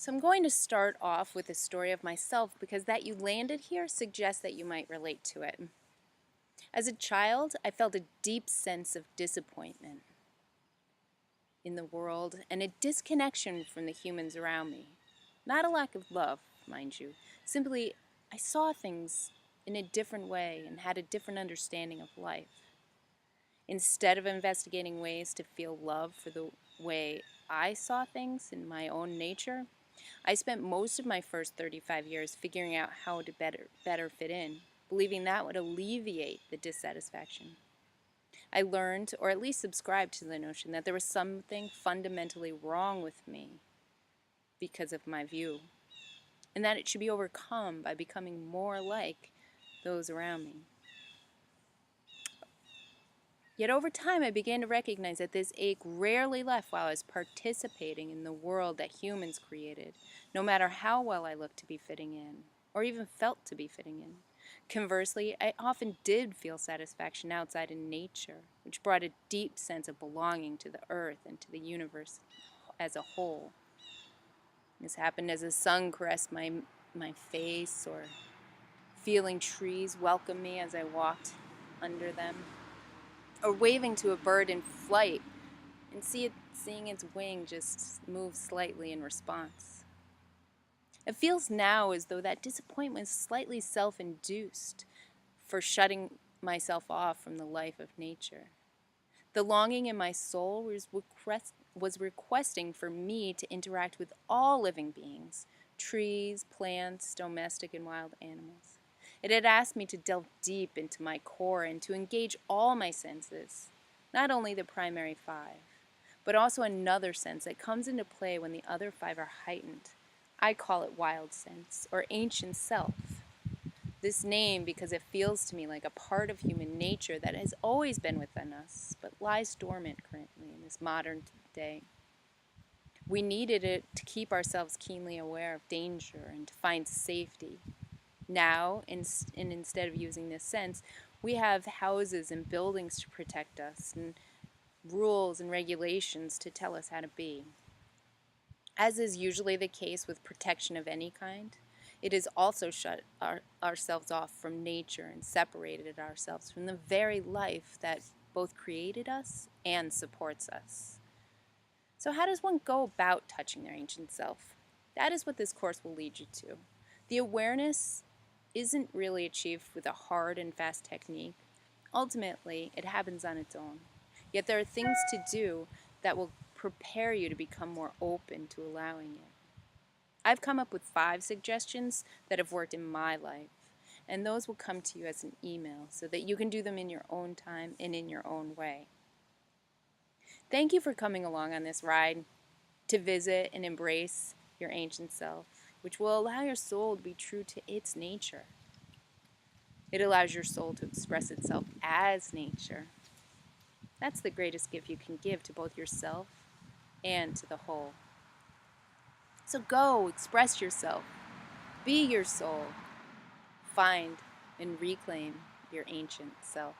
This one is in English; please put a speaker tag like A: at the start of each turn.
A: So I'm going to start off with a story of myself because that you landed here suggests that you might relate to it. As a child, I felt a deep sense of disappointment in the world and a disconnection from the humans around me. Not a lack of love, mind you. Simply, I saw things in a different way and had a different understanding of life. Instead of investigating ways to feel love for the way I saw things in my own nature, I spent most of my first 35 years figuring out how to better fit in, believing that would alleviate the dissatisfaction. I learned, or at least subscribed to the notion that there was something fundamentally wrong with me because of my view, and that it should be overcome by becoming more like those around me. Yet over time, I began to recognize that this ache rarely left while I was participating in the world that humans created, no matter how well I looked to be fitting in, or even felt to be fitting in. Conversely, I often did feel satisfaction outside in nature, which brought a deep sense of belonging to the earth and to the universe as a whole. This happened as the sun caressed my face, or feeling trees welcome me as I walked under them, or waving to a bird in flight and seeing its wing just move slightly in response. It feels now as though that disappointment is slightly self-induced for shutting myself off from the life of nature. The longing in my soul was requesting for me to interact with all living beings, trees, plants, domestic and wild animals. It had asked me to delve deep into my core and to engage all my senses, not only the primary five, but also another sense that comes into play when the other five are heightened. I call it wild sense, or ancient self. This name because it feels to me like a part of human nature that has always been within us, but lies dormant currently in this modern day. We needed it to keep ourselves keenly aware of danger and to find safety. Now, instead of using this sense, we have houses and buildings to protect us, and rules and regulations to tell us how to be. As is usually the case with protection of any kind, it has also shut ourselves off from nature and separated ourselves from the very life that both created us and supports us. So how does one go about touching their ancient self? That is what this course will lead you to. The awareness isn't really achieved with a hard and fast technique. Ultimately, it happens on its own. Yet there are things to do that will prepare you to become more open to allowing it. I've come up with 5 suggestions that have worked in my life, and those will come to you as an email so that you can do them in your own time and in your own way. Thank you for coming along on this ride to visit and embrace your ancient self, which will allow your soul to be true to its nature. It allows your soul to express itself as nature. That's the greatest gift you can give to both yourself and to the whole. So go, express yourself, be your soul, find and reclaim your ancient self.